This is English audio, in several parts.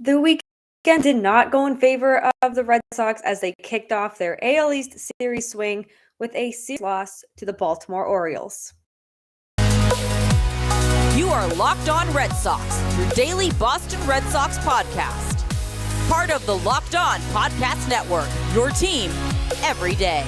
The weekend did not go in favor of the Red Sox as they kicked off their AL East series swing with a series loss to the Baltimore Orioles. You are Locked On Red Sox, your daily Boston Red Sox podcast. Part of the Locked On Podcast Network, your team every day.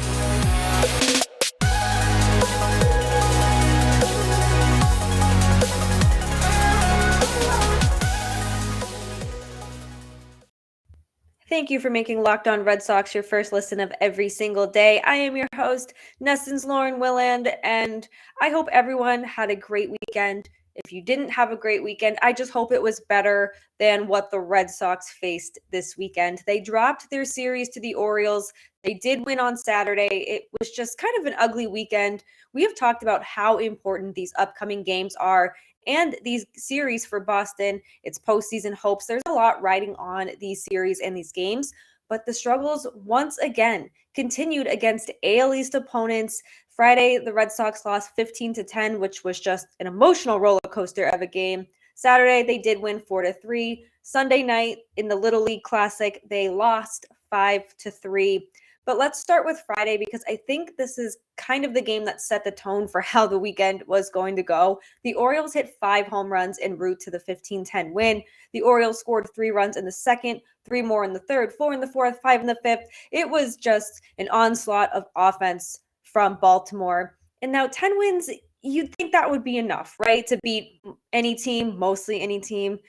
Thank you for making Locked On Red Sox your first listen of every single day. I am your host, NESN's Lauren Willand, and I hope everyone had a great weekend. If you didn't have a great weekend, I just hope it was better than what the Red Sox faced this weekend. They dropped their series to the Orioles. They did win on Saturday. It was just kind of an ugly weekend. We have talked about how important these upcoming games are and these series for Boston, its postseason hopes. There's a lot riding on these series and these games, but the struggles once again continued against AL East opponents. Friday, the Red Sox lost 15-10, which was just an emotional roller coaster of a game. Saturday, they did win 4-3. Sunday night in the Little League Classic, they lost 5-3. But let's start with Friday because I think this is kind of the game that set the tone for how the weekend was going to go. The Orioles hit 5 home runs en route to the 15-10 win. The Orioles scored 3 runs in the second, 3 more in the third, 4 in the fourth, 5 in the fifth. It was just an onslaught of offense from Baltimore. And now 10 wins, you'd think that would be enough, right? To beat any team, mostly any team.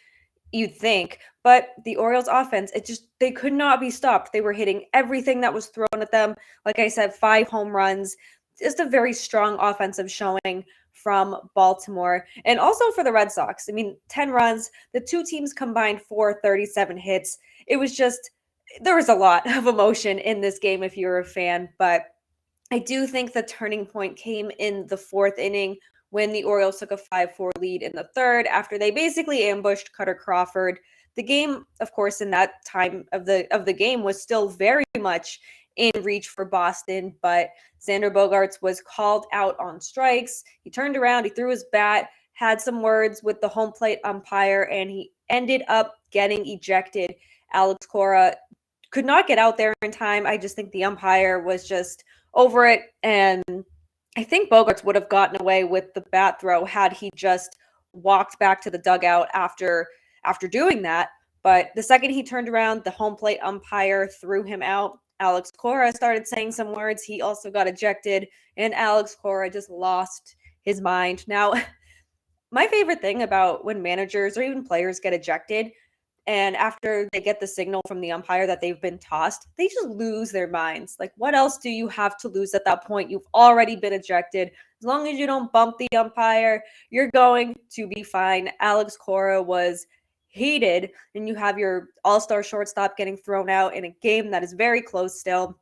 You'd think, but the Orioles offense, they could not be stopped. They were hitting everything that was thrown at them. Like I said, 5 home runs, just a very strong offensive showing from Baltimore. And also for the Red Sox, 10 runs, the two teams combined for 37 hits. It was just, there was a lot of emotion in this game if you're a fan, but I do think the turning point came in the 4th inning when the Orioles took a 5-4 lead in the third after they basically ambushed Cutter Crawford. The game, of course, in that time of the game was still very much in reach for Boston, but Xander Bogaerts was called out on strikes. He turned around, he threw his bat, had some words with the home plate umpire, and he ended up getting ejected. Alex Cora could not get out there in time. I just think the umpire was just over it, and I think Bogaerts would have gotten away with the bat throw had he just walked back to the dugout after doing that. But the second he turned around, the home plate umpire threw him out. Alex Cora started saying some words. He also got ejected, and Alex Cora just lost his mind. Now, my favorite thing about when managers or even players get ejected and after they get the signal from the umpire that they've been tossed, they just lose their minds. Like, what else do you have to lose at that point? You've already been ejected. As long as you don't bump the umpire, you're going to be fine. Alex Cora was heated, and you have your all-star shortstop getting thrown out in a game that is very close still.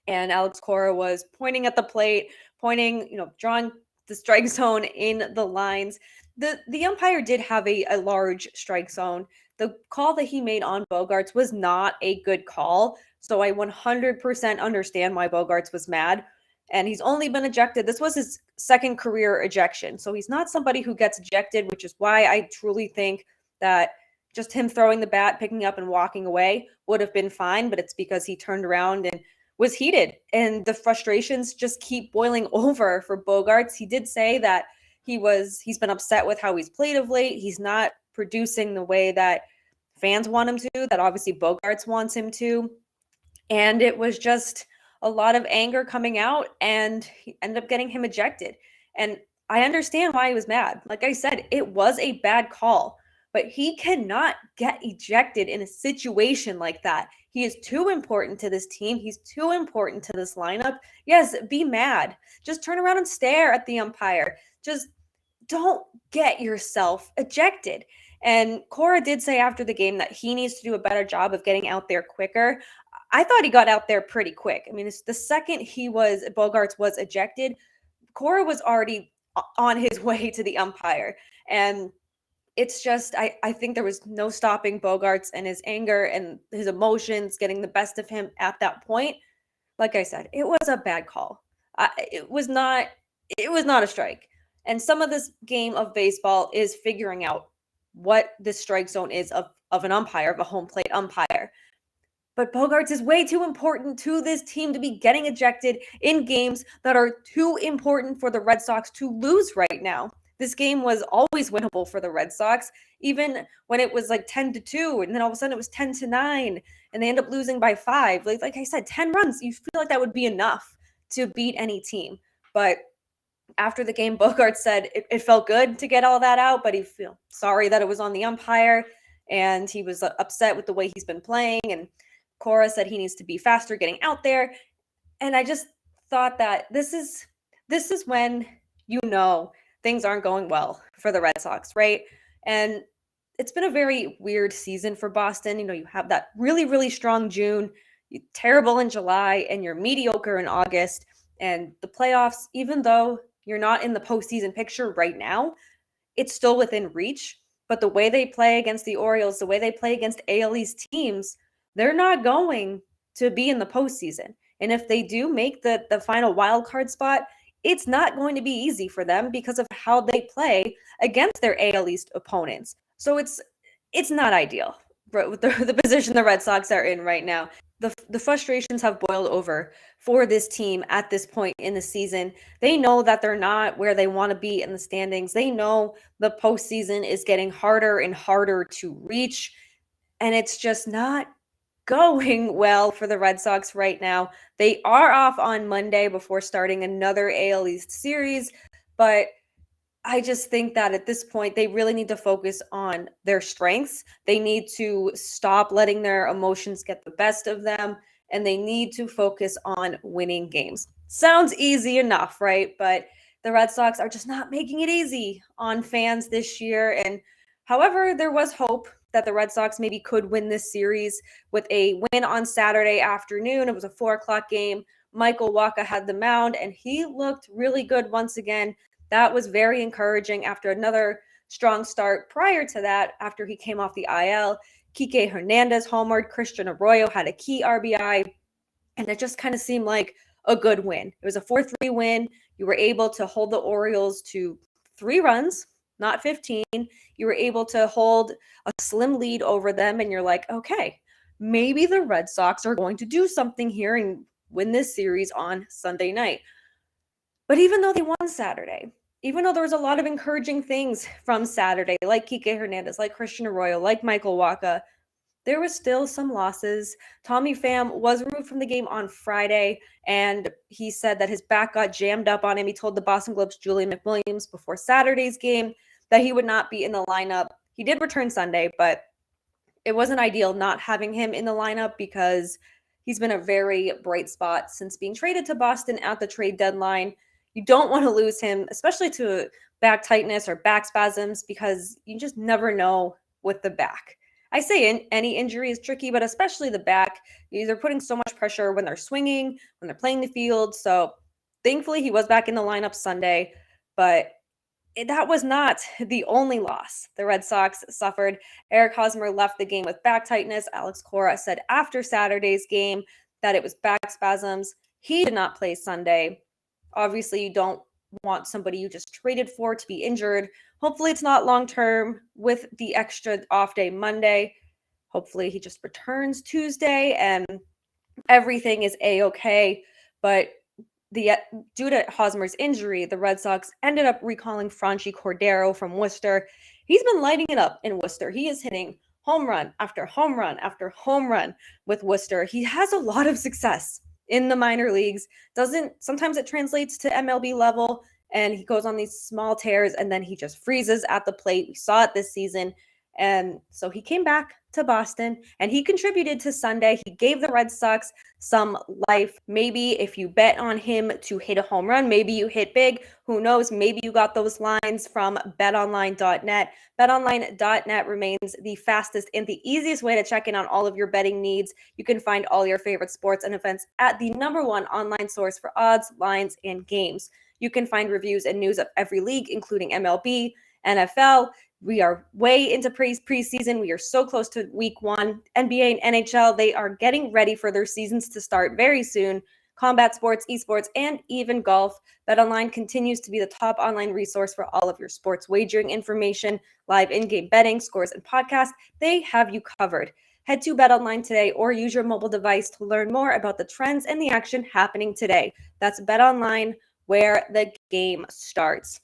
And Alex Cora was pointing at the plate, drawing the strike zone in the lines. The umpire did have a large strike zone. The call that he made on Bogaerts was not a good call. So I 100% understand why Bogaerts was mad. And he's only been ejected. This was his second career ejection. So he's not somebody who gets ejected, which is why I truly think that just him throwing the bat, picking up, and walking away would have been fine. But it's because he turned around and was heated. And the frustrations just keep boiling over for Bogaerts. He did say that he's been upset with how he's played of late. He's not producing the way that fans want him to, that obviously Bogaerts wants him to. And it was just a lot of anger coming out, and he ended up getting him ejected. And I understand why he was mad. Like I said, it was a bad call, but he cannot get ejected in a situation like that. He is too important to this team. He's too important to this lineup. Yes, be mad. Just turn around and stare at the umpire. Just don't get yourself ejected. And Cora did say after the game that he needs to do a better job of getting out there quicker. I thought he got out there pretty quick. It's the second Bogaerts was ejected, Cora was already on his way to the umpire. And it's just, I think there was no stopping Bogaerts and his anger and his emotions getting the best of him at that point. Like I said, it was a bad call. It was not a strike. And some of this game of baseball is figuring out what the strike zone is of an umpire, of a home plate umpire. But Bogaerts is way too important to this team to be getting ejected in games that are too important for the Red Sox to lose right now. This game was always winnable for the Red Sox, even when it was like 10-2, and then all of a sudden it was 10-9, and they end up losing by 5. Like I said, 10 runs, you feel like that would be enough to beat any team. But after the game, Bogaerts said it felt good to get all that out, but he felt sorry that it was on the umpire, and he was upset with the way he's been playing. And Cora said he needs to be faster getting out there. And I just thought that this is when things aren't going well for the Red Sox, right? And it's been a very weird season for Boston. You have that really, really strong June, terrible in July, and you're mediocre in August. And the playoffs, even though you're not in the postseason picture right now, it's still within reach. But the way they play against the Orioles, the way they play against AL East teams, they're not going to be in the postseason. And if they do make the final wild card spot, it's not going to be easy for them because of how they play against their AL East opponents. So it's not ideal with the position the Red Sox are in right now. The frustrations have boiled over for this team at this point in the season. They know that they're not where they want to be in the standings. They know the postseason is getting harder and harder to reach, and it's just not going well for the Red Sox right now. They are off on Monday before starting another AL East series, but I just think that at this point, they really need to focus on their strengths. They need to stop letting their emotions get the best of them, and they need to focus on winning games. Sounds easy enough, right? But the Red Sox are just not making it easy on fans this year. And however, there was hope that the Red Sox maybe could win this series with a win on Saturday afternoon. It was a 4:00 game. Michael Wacha had the mound, and he looked really good once again. That was very encouraging after another strong start prior to that, after he came off the IL. Kike Hernandez homered, Christian Arroyo had a key RBI, and it just kind of seemed like a good win. It was a 4-3 win. You were able to hold the Orioles to 3 runs, not 15. You were able to hold a slim lead over them, and you're like, okay, maybe the Red Sox are going to do something here and win this series on Sunday night. But even though they won Saturday, even though there was a lot of encouraging things from Saturday, like Kike Hernandez, like Christian Arroyo, like Michael Wacha, there was still some losses. Tommy Pham was removed from the game on Friday, and he said that his back got jammed up on him. He told the Boston Globe's Julian McWilliams before Saturday's game that he would not be in the lineup. He did return Sunday, but it wasn't ideal not having him in the lineup because he's been a very bright spot since being traded to Boston at the trade deadline. You don't want to lose him, especially to back tightness or back spasms, because you just never know with the back. I say any injury is tricky, but especially the back. They're putting so much pressure when they're swinging, when they're playing the field. So thankfully he was back in the lineup Sunday, but that was not the only loss the Red Sox suffered. Eric Hosmer left the game with back tightness. Alex Cora said after Saturday's game that it was back spasms. He did not play Sunday. Obviously, you don't want somebody you just traded for to be injured. Hopefully, it's not long-term with the extra off day Monday. Hopefully, he just returns Tuesday and everything is A-okay. But due to Hosmer's injury, the Red Sox ended up recalling Franchy Cordero from Worcester. He's been lighting it up in Worcester. He is hitting home run after home run after home run with Worcester. He has a lot of success in the minor leagues. Sometimes it translates to MLB level, and he goes on these small tears, and then he just freezes at the plate. We saw it this season. And so he came back to Boston, and he contributed to Sunday. He gave the Red Sox some life. Maybe if you bet on him to hit a home run, maybe you hit big. Who knows? Maybe you got those lines from betonline.net. Betonline.net remains the fastest and the easiest way to check in on all of your betting needs. You can find all your favorite sports and events at the #1 online source for odds, lines, and games. You can find reviews and news of every league, including MLB, NFL. We are way into preseason. We are so close to week 1. NBA and NHL, they are getting ready for their seasons to start very soon. combat sports, esports, and even golf. BetOnline continues to be the top online resource for all of your sports wagering information, live in-game betting, scores, and podcasts. They have you covered. Head to BetOnline today or use your mobile device to learn more about the trends and the action happening today. That's BetOnline, where the game starts.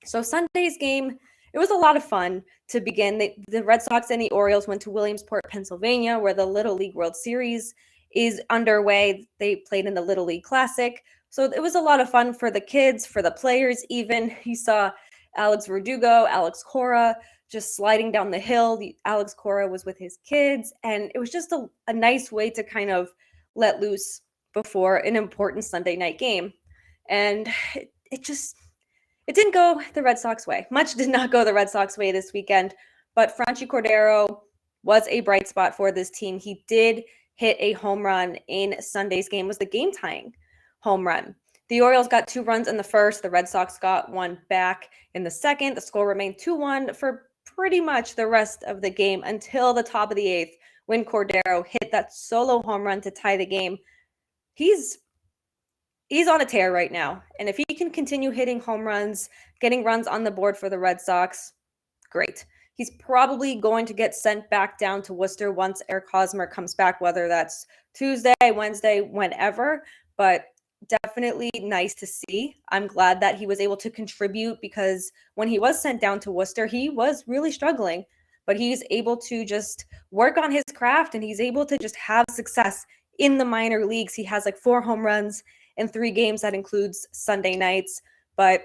So Sunday's game, it was a lot of fun to begin. The Red Sox and the Orioles went to Williamsport, Pennsylvania, where the Little League World Series is underway. They played in the Little League Classic. So it was a lot of fun for the kids, for the players even. You saw Alex Verdugo, Alex Cora just sliding down the hill. Alex Cora was with his kids, and it was just a nice way to kind of let loose before an important Sunday night game. And it didn't go the Red Sox way. Much did not go the Red Sox way this weekend, but Franchy Cordero was a bright spot for this team. He did hit a home run in Sunday's game. It was the game-tying home run. The Orioles got 2 runs in the first. The Red Sox got 1 back in the second. The score remained 2-1 for pretty much the rest of the game until the top of the 8th when Cordero hit that solo home run to tie the game. He's on a tear right now. And if he can continue hitting home runs, getting runs on the board for the Red Sox, great. He's probably going to get sent back down to Worcester once Eric Hosmer comes back, whether that's Tuesday, Wednesday, whenever. But definitely nice to see. I'm glad that he was able to contribute because when he was sent down to Worcester, he was really struggling. But he's able to just work on his craft and he's able to just have success in the minor leagues. He has like 4 home runs in 3 games. That includes Sunday nights. But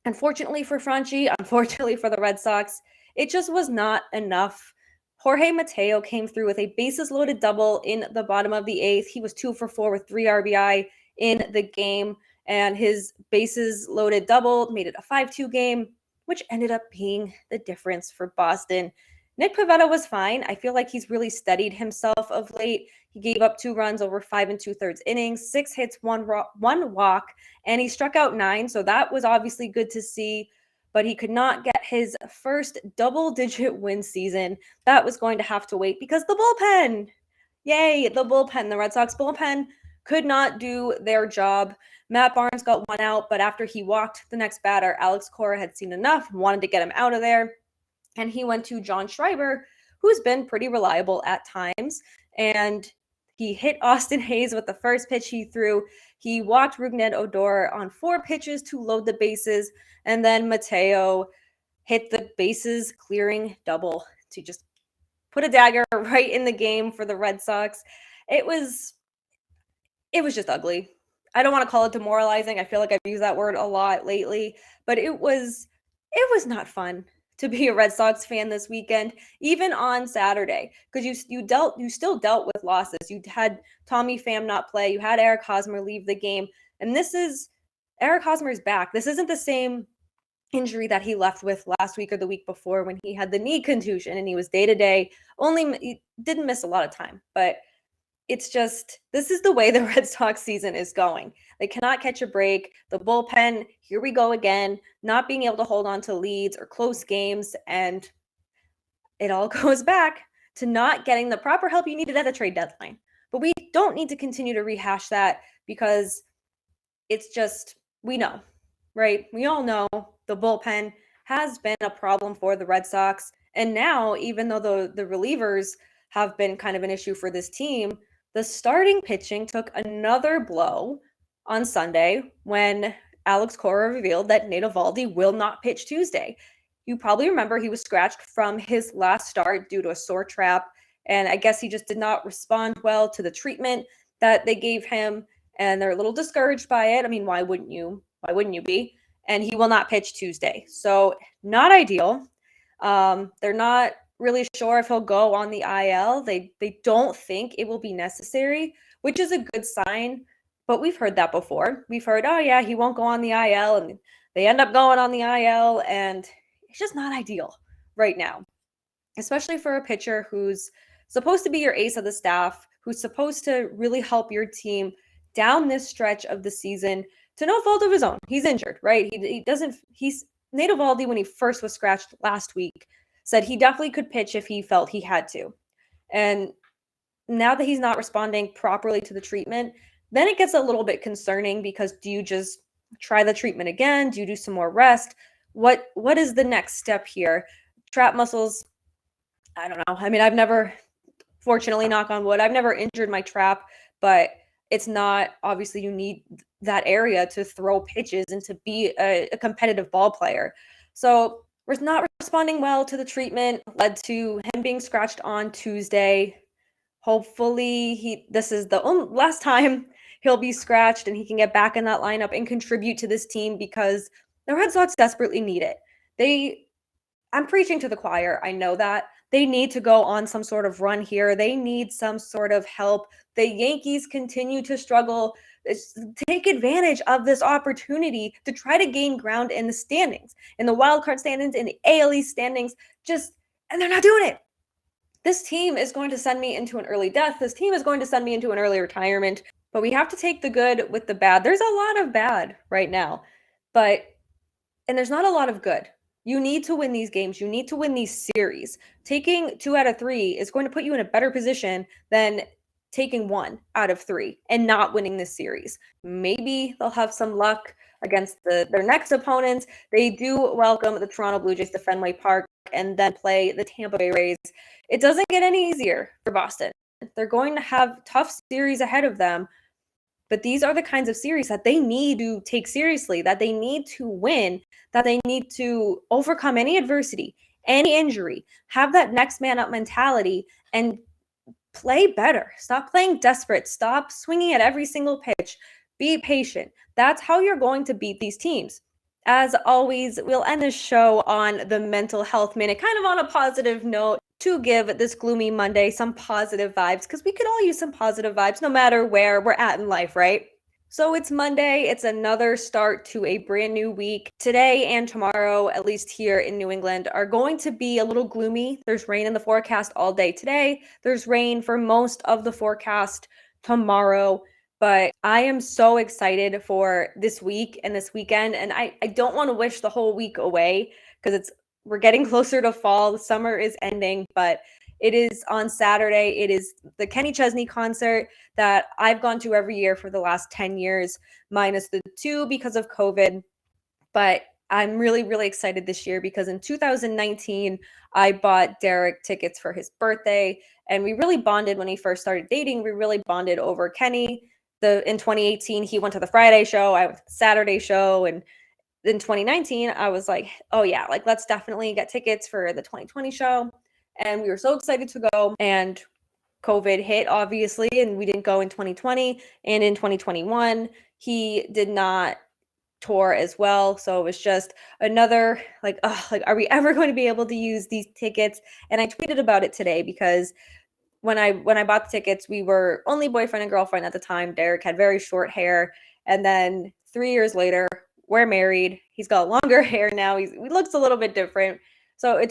unfortunately for Franchy, unfortunately for the Red Sox, it just was not enough. Jorge Mateo came through with a bases-loaded double in the bottom of the 8th. He was 2 for 4 with 3 RBI in the game, and his bases-loaded double made it a 5-2 game, which ended up being the difference for Boston. Nick Pivetta was fine. I feel like he's really steadied himself of late. He gave up 2 runs over 5 2/3 innings, 6 hits, 1 walk, and he struck out 9. So that was obviously good to see, but he could not get his first double-digit win season. That was going to have to wait because the bullpen, yay, the bullpen, the Red Sox bullpen could not do their job. Matt Barnes got 1 out, but after he walked the next batter, Alex Cora had seen enough, wanted to get him out of there. And he went to John Schreiber, who's been pretty reliable at times. And he hit Austin Hayes with the first pitch he threw. He walked Rougned Odor on 4 pitches to load the bases. And then Mateo hit the bases clearing double to just put a dagger right in the game for the Red Sox. It was just ugly. I don't want to call it demoralizing. I feel like I've used that word a lot lately, but it was not fun to be a Red Sox fan this weekend, even on Saturday, because you still dealt with losses. You had Tommy Pham not play. You had Eric Hosmer leave the game, and Eric Hosmer's back. This isn't the same injury that he left with last week or the week before when he had the knee contusion and he was day-to-day. He didn't miss a lot of time, but it's just, this is the way the Red Sox season is going. They cannot catch a break. The bullpen, here we go again, not being able to hold on to leads or close games. And it all goes back to not getting the proper help you needed at a trade deadline. But we don't need to continue to rehash that because it's just, we know, right? We all know the bullpen has been a problem for the Red Sox. And now, even though the relievers have been kind of an issue for this team, the starting pitching took another blow on Sunday when Alex Cora revealed that Nate Eovaldi will not pitch Tuesday. You probably remember he was scratched from his last start due to a sore trap, and I guess he just did not respond well to the treatment that they gave him, and they're a little discouraged by it. I mean, why wouldn't you? Why wouldn't you be? And he will not pitch Tuesday. So not ideal. They're not really sure if he'll go on the IL. They don't think it will be necessary, which is a good sign. But we've heard that before. We've heard, oh yeah, he won't go on the IL, and they end up going on the IL, and it's just not ideal right now, especially for a pitcher who's supposed to be your ace of the staff, who's supposed to really help your team down this stretch of the season to no fault of his own. He's injured, right? Nate Eovaldi, when he first was scratched last week, said he definitely could pitch if he felt he had to. And now that he's not responding properly to the treatment, then it gets a little bit concerning because do you just try the treatment again? Do you do some more rest? What is the next step here? Trap muscles, I don't know. I mean, I've never, fortunately, knock on wood, I've never injured my trap, but it's not, obviously you need that area to throw pitches and to be a competitive ball player. So we're not responding well to the treatment, led to him being scratched on Tuesday. Hopefully this is the last time he'll be scratched and he can get back in that lineup and contribute to this team because the Red Sox desperately need it. I'm preaching to the choir. I know that. They need to go on some sort of run here. They need some sort of help. The Yankees continue to struggle. Take advantage of this opportunity to try to gain ground in the standings, in the wild card standings, in the AL East standings, and they're not doing it. This team is going to send me into an early death. This team is going to send me into an early retirement, but we have to take the good with the bad. There's a lot of bad right now, and there's not a lot of good. You need to win these games. You need to win these series. Taking 2 out of 3 is going to put you in a better position than taking 1 out of 3 and not winning this series. Maybe they'll have some luck against their next opponents. They do welcome the Toronto Blue Jays to Fenway Park and then play the Tampa Bay Rays. It doesn't get any easier for Boston. They're going to have tough series ahead of them. But these are the kinds of series that they need to take seriously, that they need to win, that they need to overcome any adversity, any injury, have that next man up mentality, and play better. Stop playing desperate. Stop swinging at every single pitch. Be patient. That's how you're going to beat these teams. As always, we'll end this show on the mental health minute, kind of on a positive note, to give this gloomy Monday some positive vibes, because we could all use some positive vibes no matter where we're at in life, right? So it's Monday. It's another start to a brand new week. Today and tomorrow, at least here in New England, are going to be a little gloomy. There's rain in the forecast all day today. There's rain for most of the forecast tomorrow. But I am so excited for this week and this weekend. And I don't want to wish the whole week away because we're getting closer to fall. The summer is ending, but it is on Saturday. It is the Kenny Chesney concert that I've gone to every year for the last 10 years, minus the 2 because of COVID. But I'm really, really excited this year because in 2019, I bought Derek tickets for his birthday. And we really bonded when he first started dating. We really bonded over Kenny. In 2018, he went to the Friday show. I went to the Saturday show. And in 2019, I was like, oh yeah, like let's definitely get tickets for the 2020 show. And we were so excited to go. And COVID hit, obviously, and we didn't go in 2020. And in 2021, he did not tour as well. So it was just another are we ever going to be able to use these tickets? And I tweeted about it today because when I bought the tickets, we were only boyfriend and girlfriend at the time. Derek had very short hair. And then 3 years later, we're married. He's got longer hair now. He looks a little bit different. So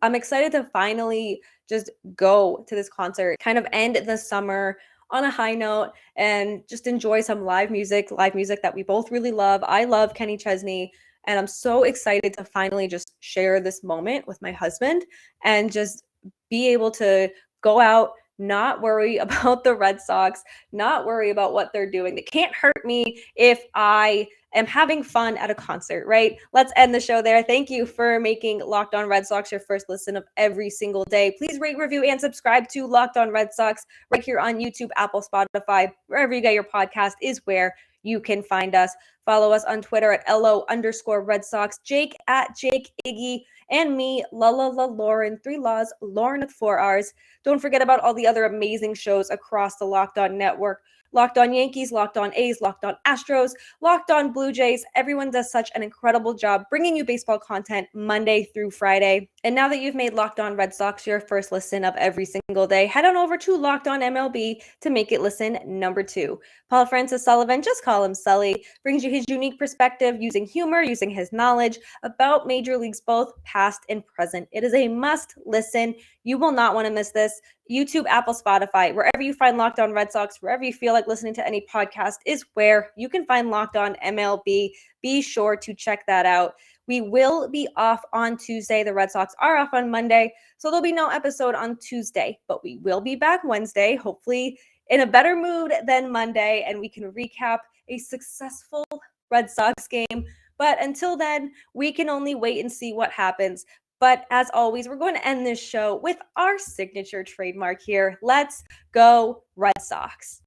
I'm excited to finally just go to this concert, kind of end the summer on a high note and just enjoy some live music that we both really love. I love Kenny Chesney, and I'm so excited to finally just share this moment with my husband and just be able to go out, not worry about the Red Sox, not worry about what they're doing. They can't hurt me if I am having fun at a concert, right? Let's end the show there. Thank you for making Locked On Red Sox your first listen of every single day. Please rate, review, and subscribe to Locked On Red Sox right here on YouTube, Apple, Spotify, wherever you get your podcast is where you can find us. Follow us on Twitter at LO_Red Sox, Jake at Jake Iggy, and me, Lauren, 3 laws, Lauren with 4 R's. Don't forget about all the other amazing shows across the Locked On Network. Locked On Yankees, Locked On A's, Locked On Astros, Locked On Blue Jays. Everyone does such an incredible job bringing you baseball content Monday through Friday. And now that you've made Locked On Red Sox your first listen of every single day, head on over to Locked On MLB to make it listen number 2. Paul Francis Sullivan, just call him Sully, brings you his unique perspective using humor, using his knowledge about major leagues, both past and present. It is a must listen. You will not want to miss this. YouTube, Apple, Spotify, wherever you find Locked On Red Sox, wherever you feel like listening to any podcast is where you can find Locked On MLB. Be sure to check that out. We will be off on Tuesday. The Red Sox are off on Monday, so there'll be no episode on Tuesday, but we will be back Wednesday. Hopefully in a better mood than Monday, and we can recap a successful Red Sox game. But until then, we can only wait and see what happens. But as always, we're going to end this show with our signature trademark here. Let's go Red Sox.